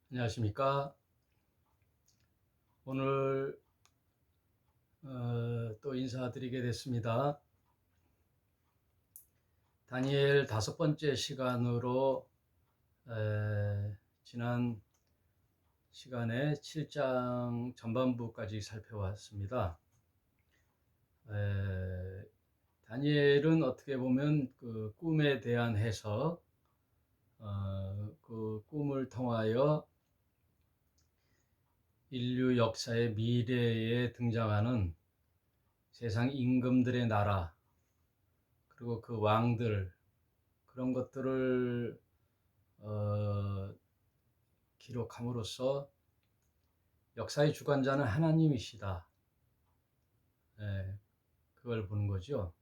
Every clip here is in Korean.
안녕하십니까. 오늘 또 인사드리게 됐습니다. 다니엘 5번째 시간으로 지난 시간에 7장 전반부까지 살펴왔습니다. 다니엘은 어떻게 보면 그 꿈에 대한 해석, 그 꿈을 통하여 인류 역사의 미래에 등장하는 세상 임금들의 나라, 그리고 그 왕들, 그런 것들을 기록함으로써 역사의 주관자는 하나님이시다. 그걸 보는 거죠.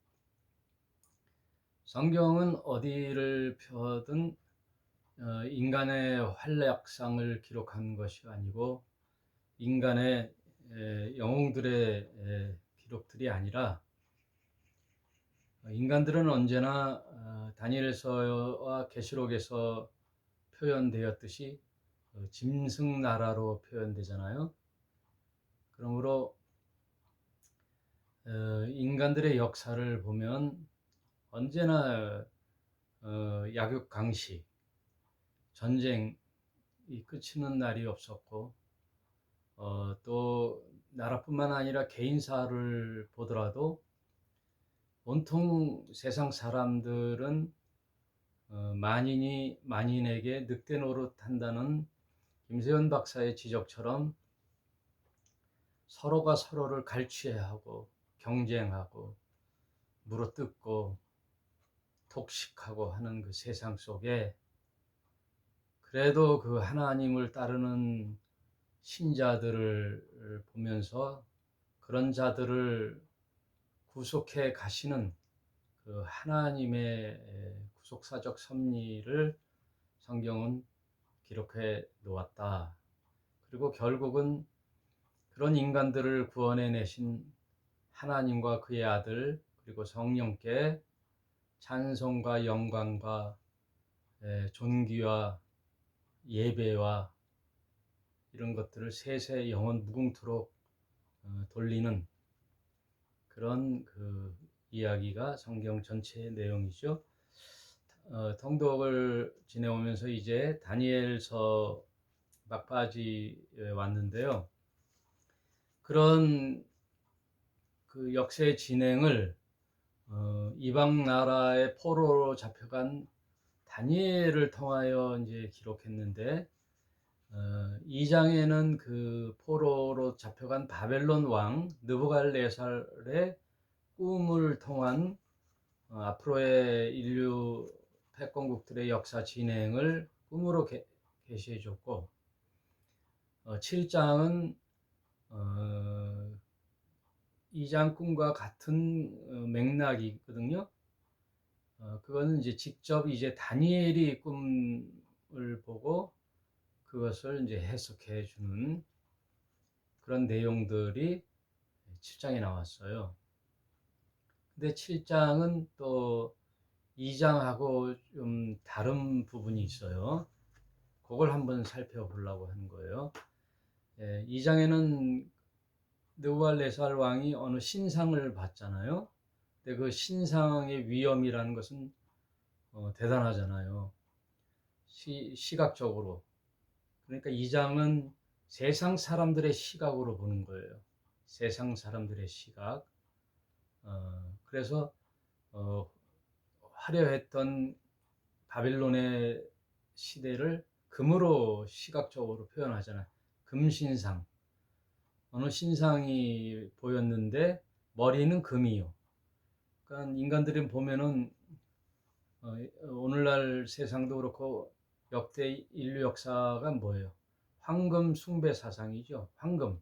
성경은 어디를 펴든 인간의 활약상을 기록한 것이 아니고 인간의 영웅들의 기록들이 아니라, 인간들은 언제나 다니엘서와 계시록에서 표현되었듯이 짐승나라로 표현되잖아요. 그러므로 인간들의 역사를 보면 언제나 약육강식, 전쟁이 그치는 날이 없었고, 또 나라뿐만 아니라 개인사를 보더라도 온통 세상 사람들은 만인이 만인에게 늑대 노릇한다는 김세현 박사의 지적처럼 서로가 서로를 갈취하고 경쟁하고 물어뜯고 독식하고 하는 그 세상 속에, 그래도 그 하나님을 따르는 신자들을 보면서 그런 자들을 구속해 가시는 그 하나님의 구속사적 섭리를 성경은 기록해 놓았다. 그리고 결국은 그런 인간들을 구원해 내신 하나님과 그의 아들 그리고 성령께 찬송과 영광과 존귀와 예배와 이런 것들을 세세 영원 무궁토록 돌리는 그런 그 이야기가 성경 전체의 내용이죠. 통독을 지내오면서 이제 다니엘서 막바지에 왔는데요. 그런 그 역사의 진행을 이방 나라의 포로로 잡혀간 다니엘을 통하여 이제 기록했는데, 2장에는 그 포로로 잡혀간 바벨론 왕 느부갓네살의 꿈을 통한 앞으로의 인류 패권국들의 역사 진행을 꿈으로 계시해 줬고, 7장은 2장 꿈과 같은 맥락이거든요. 그거는 이제 직접 이제 다니엘이 꿈을 보고 그것을 이제 해석해 주는 그런 내용들이 7장에 나왔어요. 근데 7장은 또 2장하고 좀 다른 부분이 있어요. 그걸 한번 살펴보려고 하는 거예요. 2장에는 느부갓네살 왕이 어느 신상을 봤잖아요. 근데 그 신상의 위엄이라는 것은 대단하잖아요. 시각적으로. 그러니까 2장은 세상 사람들의 시각으로 보는 거예요. 세상 사람들의 시각. 그래서 화려했던 바빌론의 시대를 금으로 시각적으로 표현하잖아요. 금신상. 어느 신상이 보였는데 머리는 금이요. 그러니까 인간들이 보면은 오늘날 세상도 그렇고 역대 인류 역사가 뭐예요? 황금 숭배 사상이죠. 황금.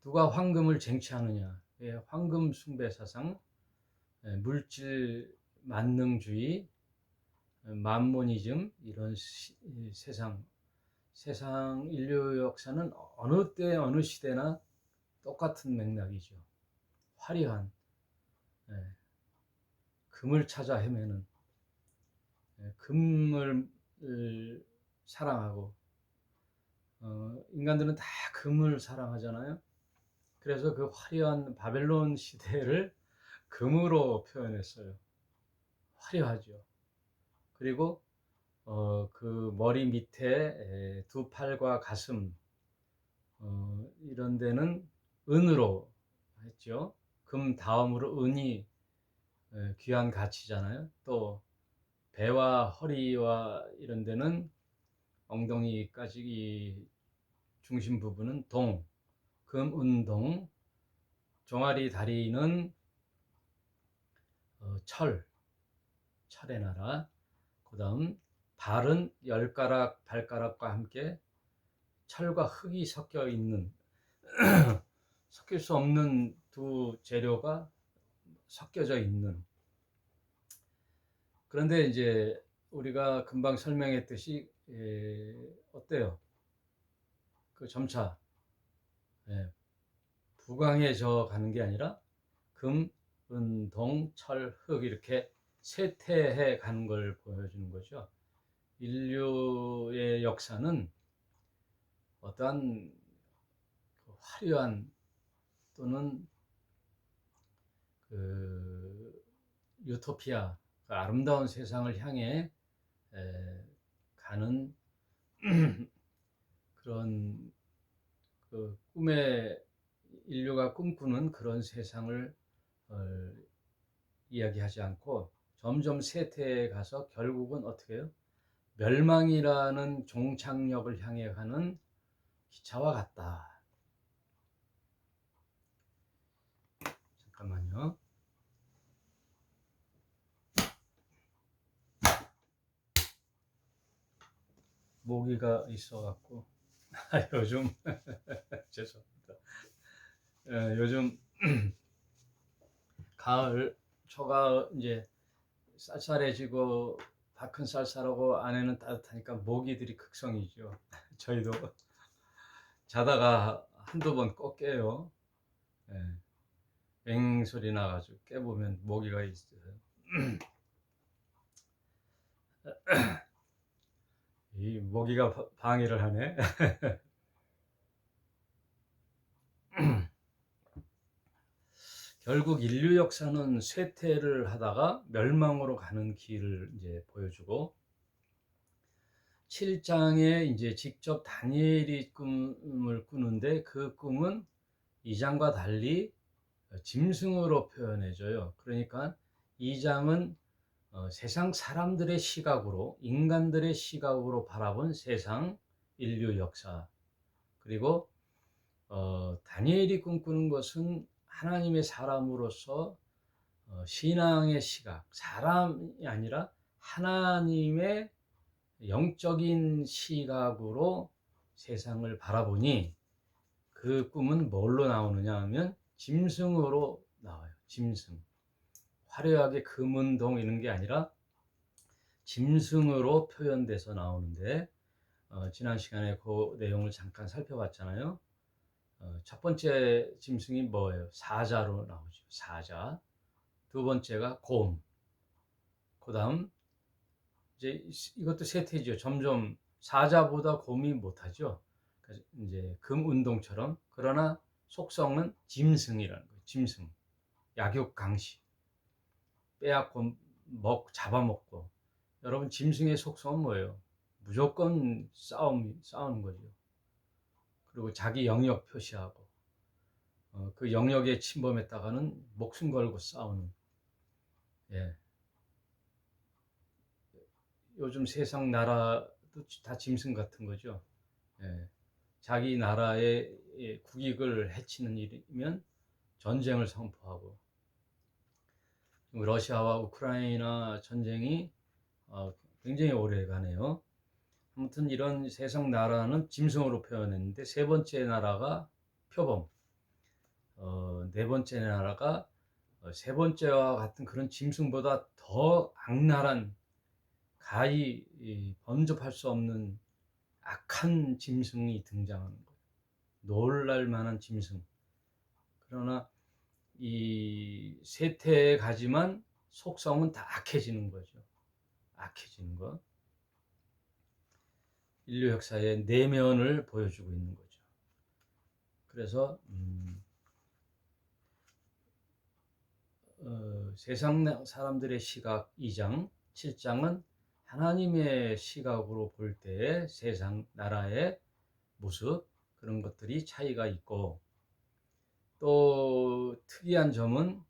누가 황금을 쟁취하느냐? 황금 숭배 사상, 물질 만능주의, 만모니즘, 이런 세상 인류 역사는 어느 때 어느 시대나 똑같은 맥락이죠. 화려한 금을 찾아 헤매는, 금을 사랑하고, 인간들은 다 금을 사랑하잖아요. 그래서 그 화려한 바벨론 시대를 금으로 표현했어요. 화려하죠. 그리고 그 머리 밑에 두 팔과 가슴 이런 데는 은으로 했죠. 금 다음으로 은이 귀한 가치잖아요. 또 배와 허리와 이런 데는 엉덩이까지 이 중심 부분은 동, 금, 은, 동, 종아리 다리는 철의 나라. 그 다음 발은 열 가락 발가락과 함께 철과 흙이 섞여 있는 섞일 수 없는 두 재료가 섞여져 있는. 그런데 이제 우리가 금방 설명했듯이 어때요? 그 점차 부강해져 가는 게 아니라 금, 은, 동, 철, 흙 이렇게 쇠퇴해 가는 걸 보여주는 거죠. 인류의 역사는 어떠한 화려한 또는 그 유토피아, 그 아름다운 세상을 향해 가는 그런 그 꿈에 인류가 꿈꾸는 그런 세상을 이야기하지 않고 점점 쇠퇴해 가서 결국은 어떻게 해요? 멸망이라는 종착역을 향해 가는 기차와 같다. 잠깐만요. 모기가 있어갖고 요즘 죄송합니다. 요즘 가을 초가 이제 쌀쌀해지고 밖은 쌀쌀하고 안에는 따뜻하니까 모기들이 극성이죠. 저희도 자다가 한두 번 꼭 깨요. 맹 소리 나가지고 깨보면 모기가 있어요. 이 모기가 방해를 하네. 결국 인류 역사는 쇠퇴를 하다가 멸망으로 가는 길을 이제 보여주고 7장에 이제 직접 다니엘이 꿈을 꾸는데 그 꿈은 2장과 달리 짐승으로 표현해줘요. 그러니까 2장은 세상 사람들의 시각으로 인간들의 시각으로 바라본 세상 인류 역사 그리고 다니엘이 꿈꾸는 것은 하나님의 사람으로서 신앙의 시각, 사람이 아니라 하나님의 영적인 시각으로 세상을 바라보니 그 꿈은 뭘로 나오느냐 하면 짐승으로 나와요. 짐승. 화려하게 금은동 이런 게 아니라 짐승으로 표현돼서 나오는데 지난 시간에 그 내용을 잠깐 살펴봤잖아요. 첫 번째 짐승이 뭐예요? 사자로 나오죠. 사자. 두 번째가 곰. 그 다음 이제 이것도 쇠퇴죠. 점점 사자보다 곰이 못하죠. 이제 금운동처럼. 그러나 속성은 짐승이라는 거예요. 짐승. 약육강식. 빼앗고 잡아먹고. 여러분 짐승의 속성은 뭐예요? 무조건 싸우는 거죠. 그리고 자기 영역 표시하고 그 영역에 침범했다가는 목숨 걸고 싸우는. 예. 요즘 세상 나라도 다 짐승 같은 거죠. 예. 자기 나라의 국익을 해치는 일이면 전쟁을 선포하고 러시아와 우크라이나 전쟁이 굉장히 오래 가네요. 아무튼 이런 세상 나라는 짐승으로 표현했는데 세 번째 나라가 표범, 네 번째 나라가 세 번째와 같은 그런 짐승보다 더 악랄한 가히 범접할 수 없는 악한 짐승이 등장하는 거예요. 놀랄 만한 짐승. 그러나 이 쇠퇴에 가지만 속성은 다 악해지는 거죠. 악해지는 거. 인류 역사의 내면을 보여주고 있는 거죠. 그래서 세상 사람들의 시각 2장, 7장은 하나님의 시각으로 볼 때 세상 나라의 모습, 그런 것들이 차이가 있고, 또 특이한 점은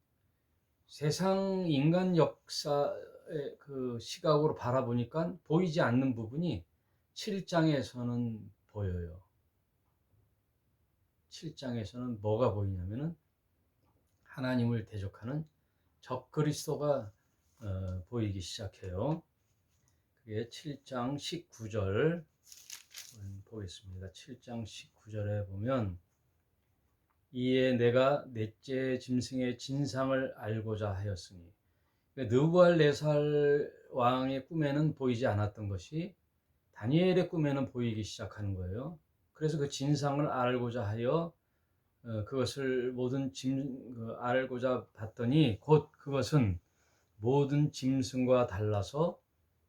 세상 인간 역사의 그 시각으로 바라보니까 보이지 않는 부분이 7장에서는 보여요. 7장에서는 뭐가 보이냐면은 하나님을 대적하는 적 그리스도가 보이기 시작해요. 그게 7장 19절 보겠습니다. 7장 19절에 보면, 이에 내가 넷째 짐승의 진상을 알고자 하였으니, 느부갓네살 왕의 꿈에는 보이지 않았던 것이 다니엘의 꿈에는 보이기 시작하는 거예요. 그래서 그 진상을 알고자 하여 그것을 알고자 봤더니, 곧 그것은 모든 짐승과 달라서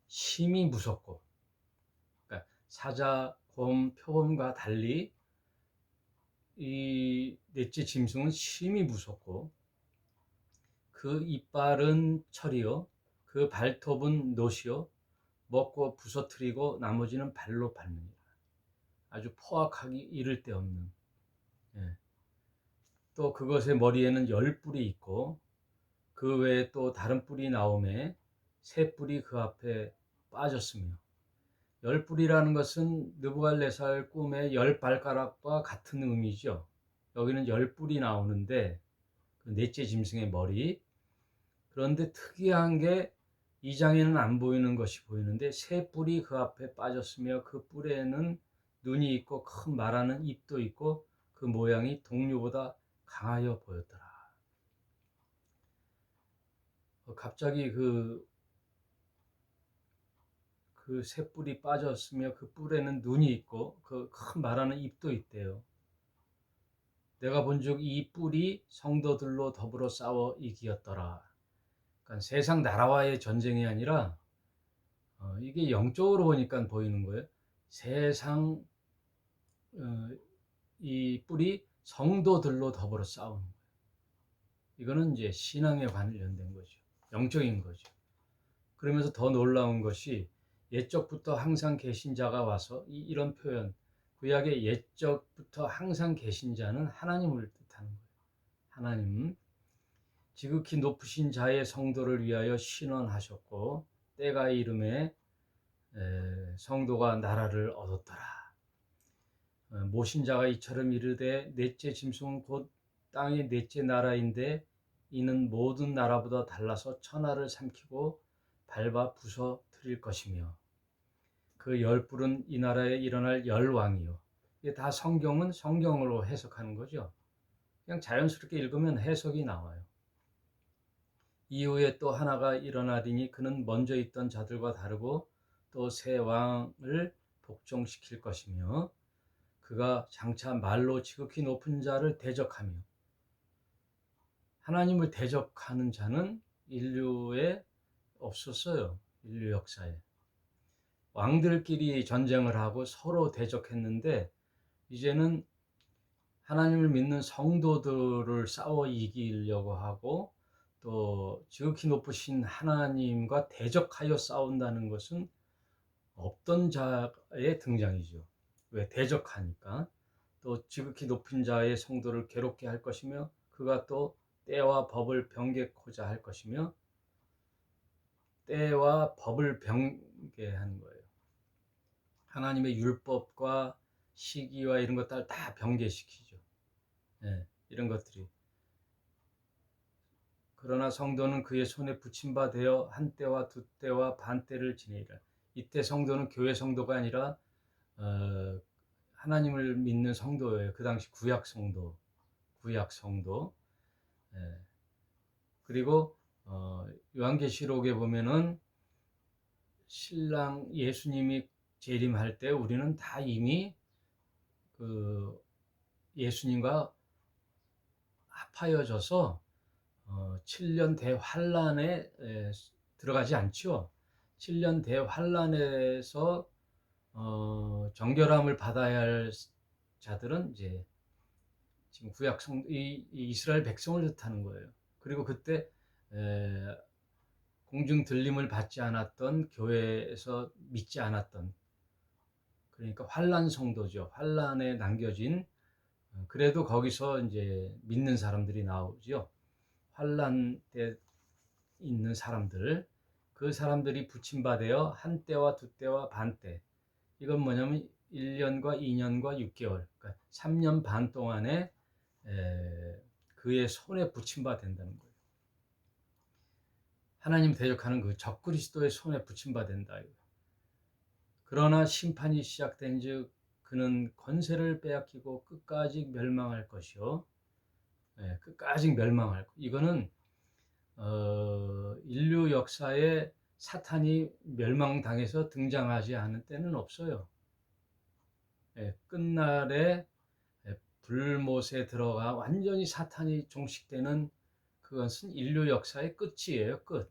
심히 무섭고, 그러니까 사자, 곰, 표범과 달리 이 넷째 짐승은 심히 무섭고, 그 이빨은 철이요, 그 발톱은 노시요, 먹고 부서뜨리고 나머지는 발로 밟느니라. 아주 포악하기 이를 데 없는. 예. 또 그것의 머리에는 10뿔이 있고, 그 외에 또 다른 뿔이 나오매 3뿔이 그 앞에 빠졌으며, 10뿔이라는 것은 느부갓네살 꿈의 10발가락과 같은 의미죠. 여기는 10뿔이 나오는데, 그 넷째 짐승의 머리. 그런데 특이한 게 2장에는 안 보이는 것이 보이는데, 3뿔이 그 앞에 빠졌으며 그 뿔에는 눈이 있고 큰 말하는 입도 있고 그 모양이 동류보다 강하여 보였더라. 갑자기 그 3뿔이 빠졌으며 그 뿔에는 눈이 있고 그 큰 말하는 입도 있대요. 내가 본즉 이 뿔이 성도들로 더불어 싸워 이기었더라. 그러니까 세상 나라와의 전쟁이 아니라 이게 영적으로 보니까 보이는 거예요. 세상 이 뿔이 성도들로 더불어 싸우는 거예요. 이거는 이제 신앙에 관련된 거죠. 영적인 거죠. 그러면서 더 놀라운 것이, 옛적부터 항상 계신 자가 와서, 이런 표현, 구약의 옛적부터 항상 계신 자는 하나님을 뜻하는 거예요. 하나님, 지극히 높으신 자의 성도를 위하여 신원하셨고 때가 이름에 성도가 나라를 얻었더라. 모신 자가 이처럼 이르되, 넷째 짐승은 곧 땅의 넷째 나라인데 이는 모든 나라보다 달라서 천하를 삼키고 밟아 부서뜨릴 것이며, 그 10뿔은 이 나라에 일어날 10왕이요. 이게 다 성경은 성경으로 해석하는 거죠. 그냥 자연스럽게 읽으면 해석이 나와요. 이후에 또 하나가 일어나리니 그는 먼저 있던 자들과 다르고 또 새 왕을 복종시킬 것이며, 그가 장차 말로 지극히 높은 자를 대적하며, 하나님을 대적하는 자는 인류에 없었어요. 인류 역사에. 왕들끼리 전쟁을 하고 서로 대적했는데, 이제는 하나님을 믿는 성도들을 싸워 이기려고 하고, 또 지극히 높으신 하나님과 대적하여 싸운다는 것은 없던 자의 등장이죠. 왜? 대적하니까. 또 지극히 높은 자의 성도를 괴롭게 할 것이며, 그가 또 때와 법을 변개코자 할 것이며, 때와 법을 변개하는 거예요. 하나님의 율법과 시기와 이런 것들 다 변개시키죠. 네, 이런 것들이. 그러나 성도는 그의 손에 붙임 바 되어 한 때와 두 때와 반 때를 지내리라. 이때 성도는 교회 성도가 아니라 하나님을 믿는 성도예요. 그 당시 구약 성도. 예. 그리고 요한계시록에 보면은 신랑 예수님이 재림할 때 우리는 다 이미 그 예수님과 합하여져서 7년 대환란에 들어가지 않죠. 7년 대환란에서 정결함을 받아야 할 자들은 이제 지금 이 이스라엘 백성을 뜻하는 거예요. 그리고 그때 공중 들림을 받지 않았던, 교회에서 믿지 않았던, 그러니까 환란 성도죠. 환란에 남겨진, 그래도 거기서 이제 믿는 사람들이 나오죠. 환란 때 있는 사람들, 그 사람들이 부침받아요. 한 때와 두 때와 반 때. 이건 뭐냐면 1년과 2년과 6개월, 그러니까 3년 반 동안에 그의 손에 부침받아 된다는 거예요. 하나님 대적하는 그 적그리스도의 손에 부침받아 된다. 그러나 심판이 시작된 즉 그는 권세를 빼앗기고 끝까지 멸망할 것이요. 끝까지 멸망할 것. 이거는 인류 역사에 사탄이 멸망당해서 등장하지 않은 때는 없어요. 끝날에 불못에 들어가 완전히 사탄이 종식되는, 그것은 인류 역사의 끝이에요. 끝.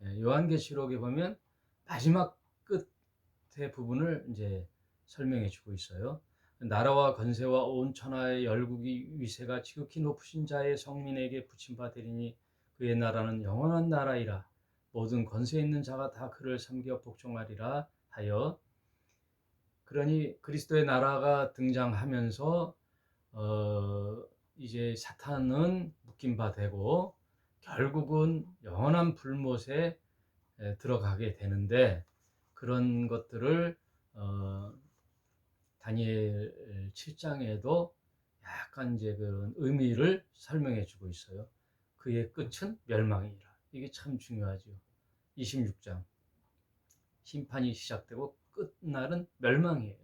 요한계시록에 보면 마지막 끝의 부분을 이제 설명해 주고 있어요. 나라와 권세와 온 천하의 열국이 위세가 지극히 높으신 자의 성민에게 붙임받으리니 그의 나라는 영원한 나라이라. 모든 권세 있는 자가 다 그를 섬겨 복종하리라 하여, 그러니 그리스도의 나라가 등장하면서 이제 사탄은 묶임 바 되고 결국은 영원한 불못에 들어가게 되는데, 그런 것들을 다니엘 7장에도 약간 이제 그런 의미를 설명해 주고 있어요. 그의 끝은 멸망이라. 이게 참 중요하죠. 26장 심판이 시작되고 끝날은 멸망이에요.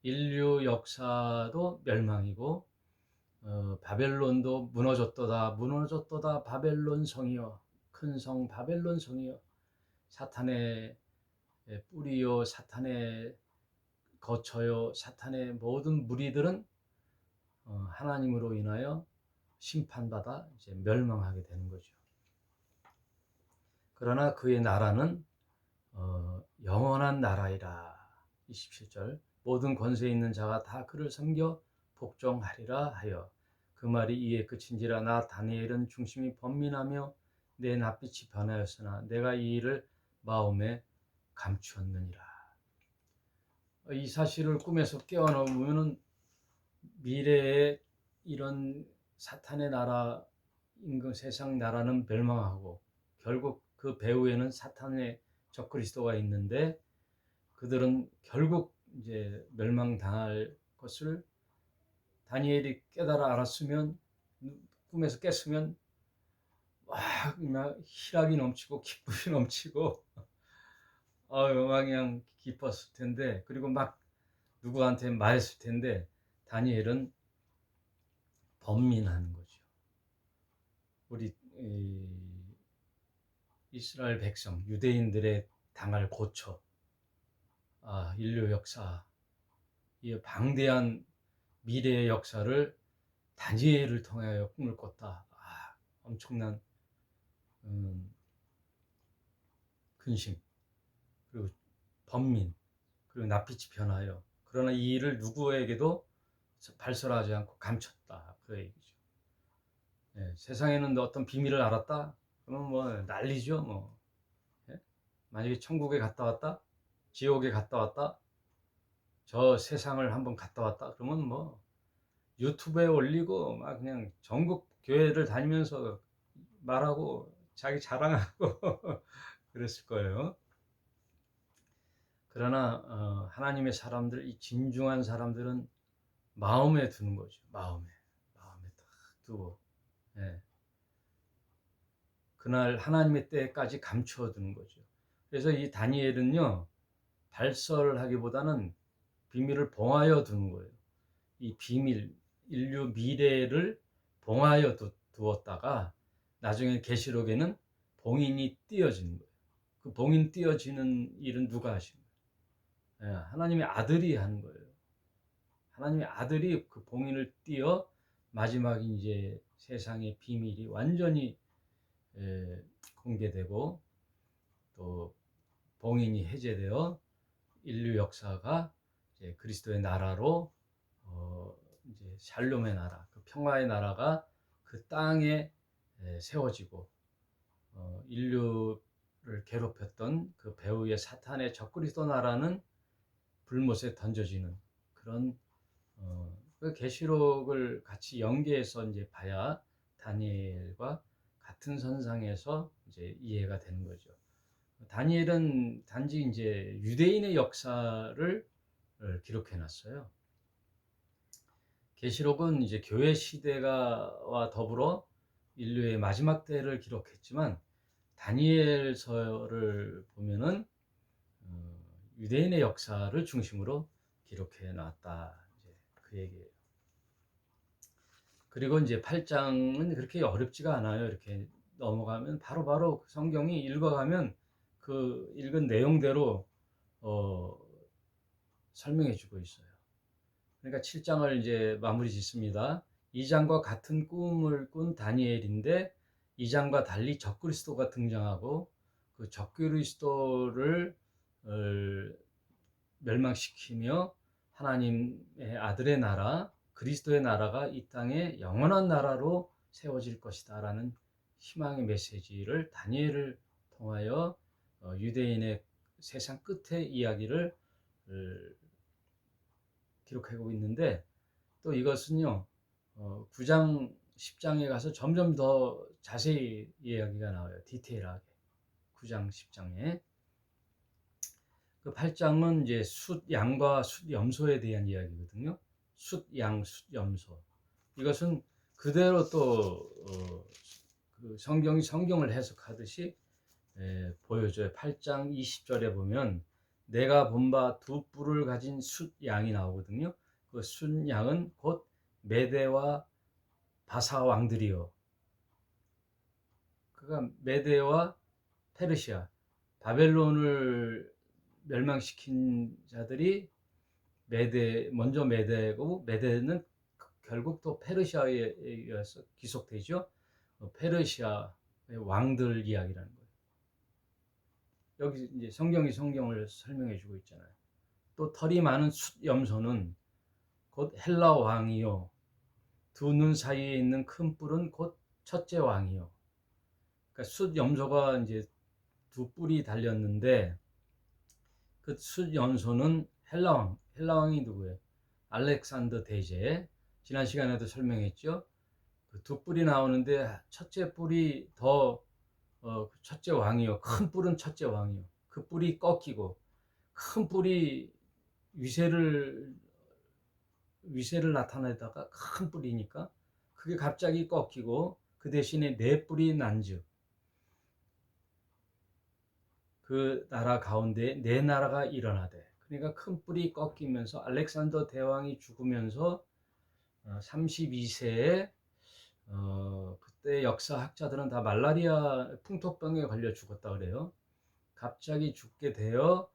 인류 역사도 멸망이고, 바벨론도 무너졌도다 무너졌도다 바벨론 성이여, 큰 성 바벨론 성이여, 사탄의 뿌리요 사탄의 거처요, 사탄의 모든 무리들은 하나님으로 인하여 심판받아 이제 멸망하게 되는 거죠. 그러나 그의 나라는 영원한 나라이라. 27절 모든 권세 있는 자가 다 그를 섬겨 복종하리라 하여, 그 말이 이에 끝인지라. 나 다니엘은 중심이 번민하며 내 낯빛이 변하였으나 내가 이 일을 마음에 감추었느니라. 이 사실을 꿈에서 깨어나면 미래에 이런 사탄의 나라, 임금 세상 나라는 멸망하고 결국 그 배후에는 사탄의 적그리스도가 있는데, 그들은 결국 이제 멸망당할 것을 다니엘이 깨달아 알았으면, 꿈에서 깼으면 막 희락이 넘치고 기쁨이 넘치고 그냥 기뻤을 텐데, 그리고 막 누구한테 말했을 텐데, 다니엘은 번민하는 거죠. 우리 이스라엘 백성, 유대인들의 당할 고초, 인류 역사, 이 방대한 미래의 역사를 다니엘을 통하여 꿈을 꿨다. 엄청난 근심, 그리고 번민, 그리고 낯빛이 변하여, 그러나 이 일을 누구에게도 발설하지 않고 감췄다. 그 얘기죠. 세상에는 어떤 비밀을 알았다? 그러면 뭐 난리죠. 뭐. 만약에 천국에 갔다 왔다, 지옥에 갔다 왔다, 저 세상을 한번 갔다 왔다, 그러면 뭐 유튜브에 올리고 막 그냥 전국 교회를 다니면서 말하고 자기 자랑하고 그랬을 거예요. 그러나 하나님의 사람들, 이 진중한 사람들은 마음에 두는 거죠. 마음에 딱 두고, 그날 하나님의 때까지 감추어두는 거죠. 그래서 이 다니엘은요, 발설하기보다는 비밀을 봉하여 두는 거예요. 이 비밀, 인류 미래를 봉하여 두었다가 나중에 계시록에는 봉인이 띄어지는 거예요. 그 봉인 띄어지는 일은 누가 하신 거예요? 하나님의 아들이 하는 거예요. 하나님의 아들이 그 봉인을 띄어 마지막 이제 세상의 비밀이 완전히 공개되고 또 봉인이 해제되어 인류 역사가 이제 그리스도의 나라로 이제 샬롬의 나라, 그 평화의 나라가 그 땅에 세워지고 인류를 괴롭혔던 그 배후의 사탄의 적그리스도 나라는 불못에 던져지는 그런 그 계시록을 같이 연계해서 이제 봐야 다니엘과 같은 선상에서 이제 이해가 되는 거죠. 다니엘은 단지 이제 유대인의 역사를 기록해 놨어요. 계시록은 이제 교회 시대가와 더불어 인류의 마지막 때를 기록했지만 다니엘서를 보면은 유대인의 역사를 중심으로 기록해 놨다. 이제 그 얘기예요. 그리고 이제 8장은 그렇게 어렵지가 않아요. 이렇게 넘어가면 바로바로 성경이 읽어가면 그 읽은 내용대로 설명해 주고 있어요. 그러니까 7장을 이제 마무리 짓습니다. 2장과 같은 꿈을 꾼 다니엘인데 2장과 달리 적그리스도가 등장하고 그 적그리스도를 멸망시키며 하나님의 아들의 나라, 그리스도의 나라가 이 땅에 영원한 나라로 세워질 것이다 라는 희망의 메시지를 다니엘을 통하여 유대인의 세상 끝의 이야기를 기록하고 있는데, 또 이것은요 9장 10장에 가서 점점 더 자세히 이야기가 나와요. 디테일하게 9장 10장에. 그 8장은 이제 숫양과 숫염소에 대한 이야기거든요. 숫양, 숫염소. 이것은 그대로 또 그 성경을 해석하듯이 보여줘요. 8장 20절에 보면 내가 본 바 두 뿔을 가진 숫양이 나오거든요. 그 숫양은 곧 메대와 바사 왕들이요. 그가 메대와 페르시아, 바벨론을 멸망시킨 자들이 먼저 메대고, 메대는 결국 또 페르시아에 의해서 귀속되죠. 페르시아의 왕들 이야기라는 거예요. 여기 이제 성경을 설명해 주고 있잖아요. 또 털이 많은 숫염소는 곧 헬라 왕이요. 두 눈 사이에 있는 큰 뿔은 곧 첫째 왕이요. 그러니까 숫염소가 이제 두 뿔이 달렸는데 그 숫염소는 헬라왕이 누구예요? 알렉산더 대제. 지난 시간에도 설명했죠. 그 두 뿔이 나오는데 첫째 뿔이 더 첫째 왕이요. 큰 뿔은 첫째 왕이요. 그 뿔이 꺾이고 큰 뿔이 위세를 나타내다가 큰 뿔이니까 그게 갑자기 꺾이고 그 대신에 네 뿔이 난즉 그 나라 가운데 네 나라가 일어나되, 그러니까 큰 뿔이 꺾이면서 알렉산더 대왕이 죽으면서 32세에 그때 역사학자들은 다 말라리아 풍토병에 걸려 죽었다 그래요. 갑자기 죽게 되어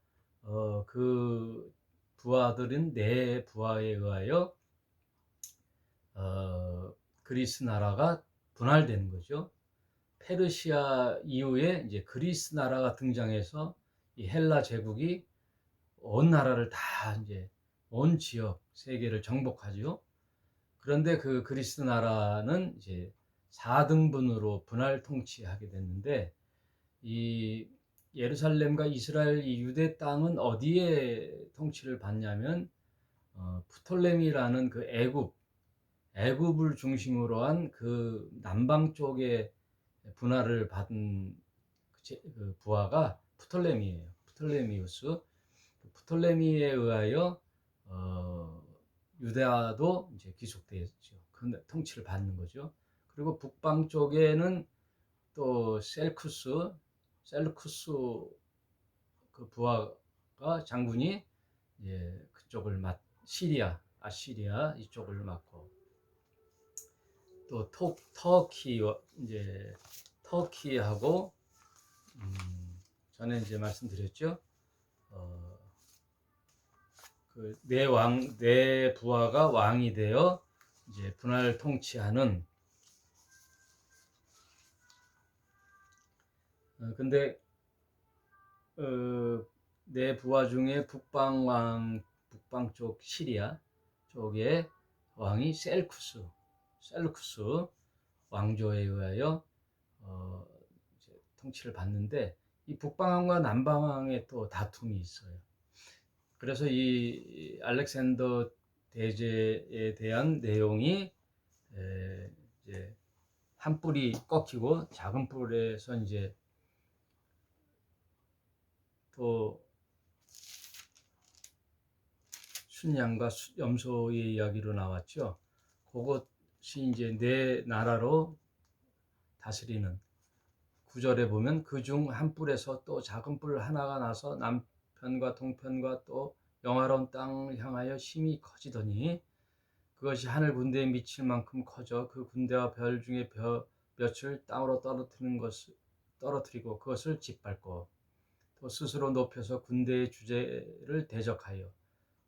그 부하들은 네 부하에 의하여 그리스 나라가 분할되는 거죠. 페르시아 이후에 이제 그리스 나라가 등장해서 이 헬라 제국이 온 나라를 다 이제 온 지역 세계를 정복하죠. 그런데 그 그리스 나라는 이제 4등분으로 분할 통치하게 됐는데, 이 예루살렘과 이스라엘 이 유대 땅은 어디에 통치를 받냐면 프톨레미라는 그 애굽을 중심으로 한 그 남방 쪽에 분할을 받은 그 부하가 프톨레미예요. 프톨레미우스. 프톨레미에 의하여 유대아도 이제 귀속되었죠. 그 통치를 받는 거죠. 그리고 북방 쪽에는 또 셀쿠스 그 부하가 장군이 그쪽을 아시리아 이쪽을 맡고, 또 터키하고 전에 이제 말씀드렸죠. 그 네 부하가 왕이 되어 이제 분할 통치하는. 근데 네 부하 중에 북방 쪽 시리아 쪽의 왕이 셀루쿠스 왕조에 의하여 이제 통치를 받는데, 이 북방왕과 남방왕의 또 다툼이 있어요. 그래서 이 알렉산더 대제에 대한 내용이 이제 한 뿔이 꺾이고 작은 뿔에서 이제 또 순양과 염소의 이야기로 나왔죠. 그것이 이제 네 나라로 다스리는 구절에 보면 그중 한 뿔에서 또 작은 뿔 하나가 나서 남편과 동편과 또 영화로운 땅을 향하여 힘이 커지더니 그것이 하늘 군대에 미칠 만큼 커져 그 군대와 별 중에 몇을 땅으로 떨어뜨리고 그것을 짓밟고 또 스스로 높여서 군대의 주제를 대적하여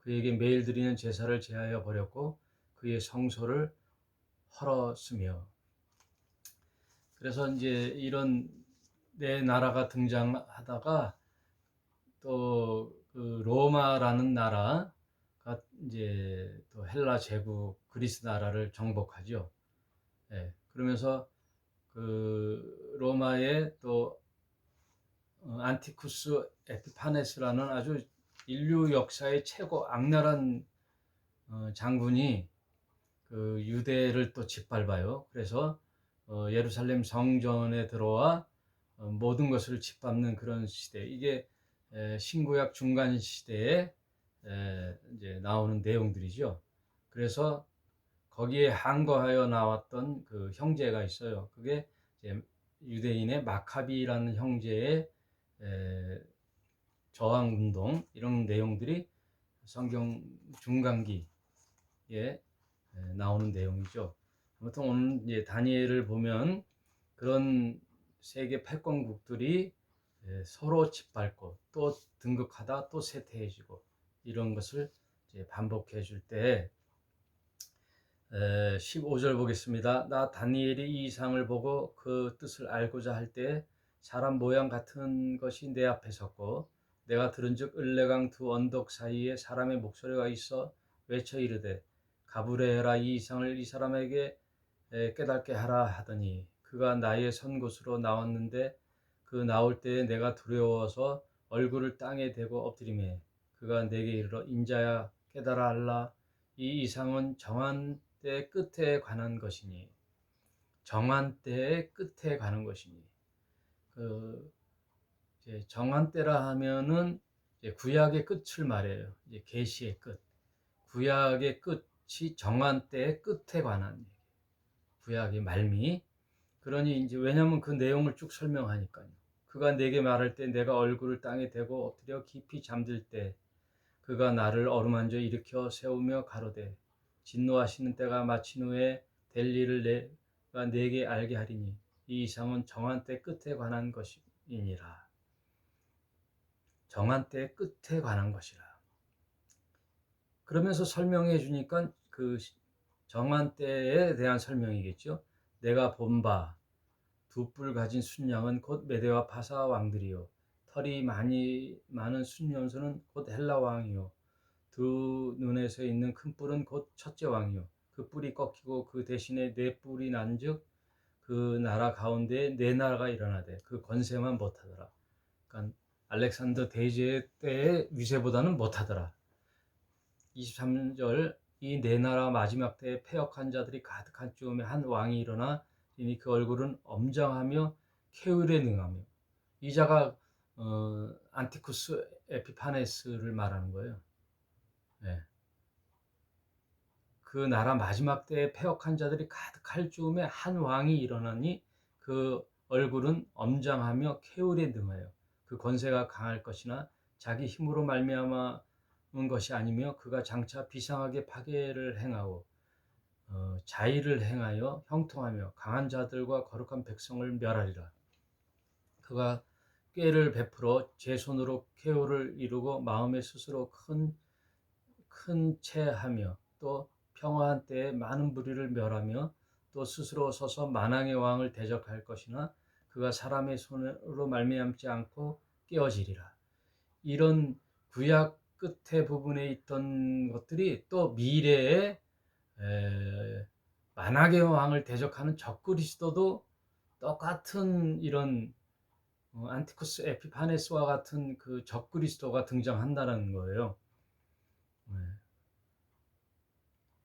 그에게 매일 드리는 제사를 제하여 버렸고 그의 성소를 헐었으며. 그래서 이제 이런 네 나라가 등장하다가 또 그 로마라는 나라가 이제 또 헬라 제국 그리스 나라를 정복하죠. 예, 그러면서 그 로마의 또 안티쿠스 에피파네스라는 아주 인류 역사의 최고 악랄한 장군이 그 유대를 또 짓밟아요. 그래서 예루살렘 성전에 들어와 모든 것을 짓밟는 그런 시대. 이게 신구약 중간 시대에 이제 나오는 내용들이죠. 그래서 거기에 항거하여 나왔던 그 형제가 있어요. 그게 이제 유대인의 마카비라는 형제의 저항 운동, 이런 내용들이 성경 중간기에 나오는 내용이죠. 아무튼 오늘 이제 다니엘을 보면 그런 세계 패권국들이 서로 짓밟고 또 등극하다 또 쇠퇴해지고 이런 것을 이제 반복해 줄 때 15절 보겠습니다. 나 다니엘이 이 이상을 보고 그 뜻을 알고자 할 때 사람 모양 같은 것이 내 앞에 섰고 내가 들은즉 을레강 두 언덕 사이에 사람의 목소리가 있어 외쳐 이르되 가브레엘아 이 이상을 이 사람에게 깨닫게 하라 하더니 그가 나의 선 곳으로 나왔는데 그 나올 때에 내가 두려워서 얼굴을 땅에 대고 엎드리매 그가 내게 이르러 인자야 깨달아 알라 이 이상은 정한 때 끝에 관한 것이니 정한 때의 끝에 관한 것이니 그 이제 정한 때라 하면은 이제 구약의 끝을 말해요. 이제 계시의 끝. 구약의 끝이 정한 때의 끝에 관한 얘기. 구약의 말미. 그러니 이제 왜냐하면 그 내용을 쭉 설명하니까요. 그가 내게 말할 때 내가 얼굴을 땅에 대고 엎드려 깊이 잠들 때 그가 나를 어루만져 일으켜 세우며 가로되 진노하시는 때가 마친 후에 될 일을 내가 내게 알게 하리니 이 이상은 정한 때 끝에 관한 것이니라. 정한 때 끝에 관한 것이라. 그러면서 설명해 주니까 그 정한 때에 대한 설명이겠죠. 내가 본 바 두 뿔 가진 순양은 곧 메대와 바사 왕들이요 털이 많은 순염소는 곧 헬라 왕이요 두 눈에서 있는 큰 뿔은 곧 첫째 왕이요 그 뿔이 꺾이고 그 대신에 네 뿔이 난즉 그 나라 가운데 네 나라가 일어나되 그 권세만 못하더라. 그러니까 알렉산더 대제 때의 위세보다는 못하더라. 23절 이 네 나라 마지막 때에 패역한 자들이 가득한 쯤에 한 왕이 일어나 이니 그 얼굴은 엄정하며 케울에 능하며 이 자가 안티쿠스 에피파네스를 말하는 거예요. 네. 그 나라 마지막 때에 패역한 자들이 가득할 즈음에 한 왕이 일어나니 그 얼굴은 엄장하며 케울에 능하여 그 권세가 강할 것이나 자기 힘으로 말미암은 것이 아니며 그가 장차 비상하게 파괴를 행하고 자의를 행하여 형통하며 강한 자들과 거룩한 백성을 멸하리라. 그가 꾀를 베풀어 제 손으로 케울을 이루고 마음에 스스로 큰 채하며 또 평화한 때에 많은 무리를 멸하며 또 스스로 서서 만왕의 왕을 대적할 것이나 그가 사람의 손으로 말미암지 않고 깨어지리라. 이런 구약 끝에 부분에 있던 것들이 또 미래에 만악의 왕을 대적하는 적그리스도도 똑같은 이런 안티쿠스 에피파네스와 같은 그 적그리스도가 등장한다는 거예요.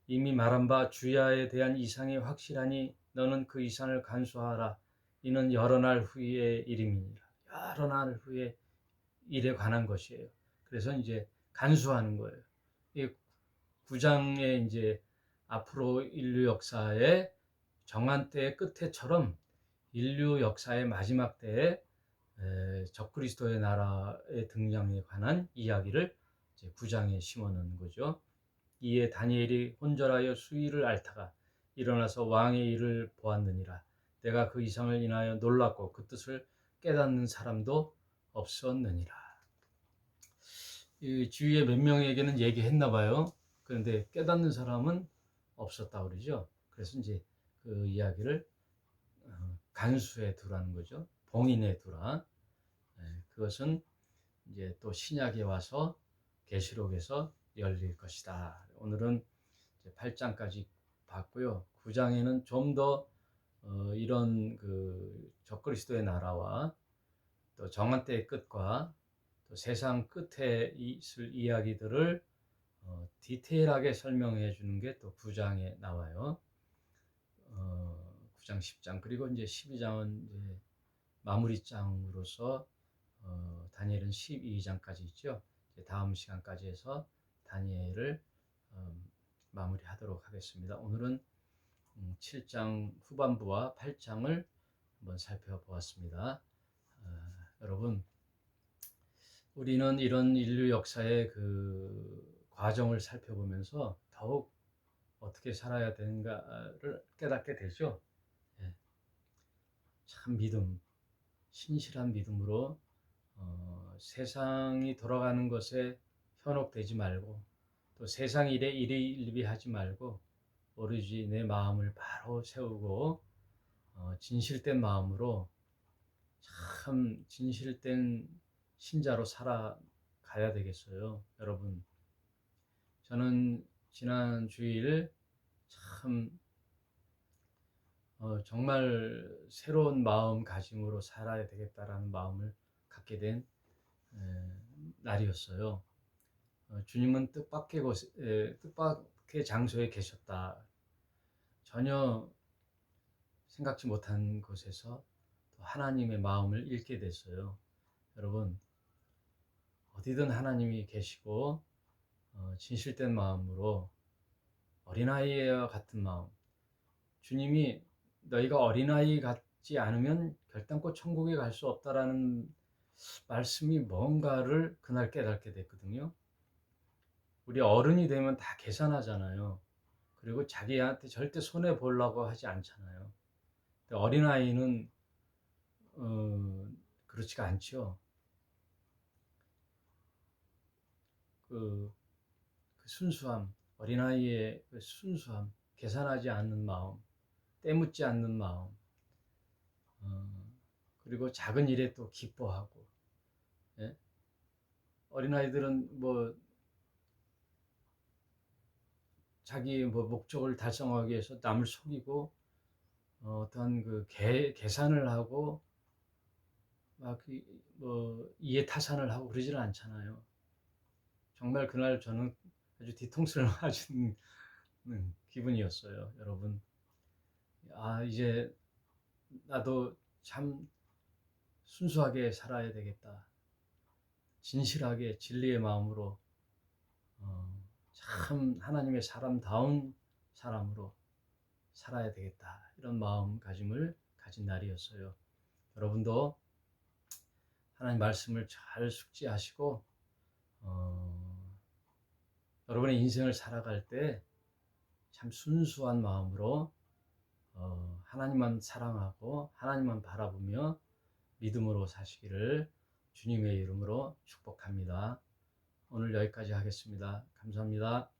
이미 말한 바 주야에 대한 이상이 확실하니 너는 그 이상을 간수하라. 이는 여러 날 후의 일임이니라. 여러 날 후의 일에 관한 것이에요. 그래서 이제 간수하는 거예요. 이 9장에 이제 앞으로 인류 역사의 정한 때의 끝에처럼 인류 역사의 마지막 때에 적그리스도의 나라의 등장에 관한 이야기를 이제 9장에 심어놓은 거죠. 이에 다니엘이 혼절하여 수위를 앓다가 일어나서 왕의 일을 보았느니라. 내가 그 이상을 인하여 놀랐고 그 뜻을 깨닫는 사람도 없었느니라. 이 주위에 몇 명에게는 얘기했나 봐요. 그런데 깨닫는 사람은 없었다 그러죠. 그래서 이제 그 이야기를 간수해 두라는 거죠. 봉인해 두라. 그것은 이제 또 신약에 와서 계시록에서 열릴 것이다. 오늘은 8장까지 봤고요. 9장에는 좀 더 이런 그 적그리스도의 나라와 또 정한 때의 끝과 또 세상 끝에 있을 이야기들을 디테일하게 설명해 주는 게 또 9장에 나와요. 9장, 10장 그리고 이제 12장은 이제 마무리장으로서 다니엘은 12장까지 있죠. 다음 시간까지 해서 다니엘을 마무리하도록 하겠습니다. 오늘은 7장 후반부와 8장을 한번 살펴보았습니다. 여러분, 우리는 이런 인류 역사의 그 과정을 살펴보면서 더욱 어떻게 살아야 되는가를 깨닫게 되죠. 참 믿음, 신실한 믿음으로 세상이 돌아가는 것에 현혹되지 말고 또 세상 일에 일희일비하지 말고 오로지 내 마음을 바로 세우고 진실된 마음으로 참 진실된 신자로 살아가야 되겠어요. 여러분, 저는 지난 주일 참 정말 새로운 마음가짐으로 살아야 되겠다라는 마음을 갖게 된 날이었어요. 주님은 뜻밖의 장소에 계셨다. 전혀 생각지 못한 곳에서 또 하나님의 마음을 읽게 됐어요. 여러분, 어디든 하나님이 계시고 진실된 마음으로 어린아이와 같은 마음, 주님이 너희가 어린아이 같지 않으면 결단코 천국에 갈 수 없다라는 말씀이 뭔가를 그날 깨닫게 됐거든요. 우리 어른이 되면 다 계산하잖아요. 그리고 자기한테 절대 손해 보려고 하지 않잖아요. 근데 어린아이는 그렇지가 않죠. 그 순수함, 어린아이의 그 순수함, 계산하지 않는 마음, 때묻지 않는 마음, 그리고 작은 일에 또 기뻐하고, 예? 어린아이들은 뭐 자기 뭐 목적을 달성하기 위해서 남을 속이고 어떤 그 계산을 하고 막 뭐 이해타산을 하고 그러지는 않잖아요. 정말 그날 저는 아주 뒤통수를 맞은 기분이었어요. 여러분, 이제 나도 참 순수하게 살아야 되겠다. 진실하게 진리의 마음으로 참 하나님의 사람다운 사람으로 살아야 되겠다. 이런 마음가짐을 가진 날이었어요. 여러분도 하나님 말씀을 잘 숙지하시고 여러분의 인생을 살아갈 때 참 순수한 마음으로 하나님만 사랑하고 하나님만 바라보며 믿음으로 사시기를 주님의 이름으로 축복합니다. 오늘 여기까지 하겠습니다. 감사합니다.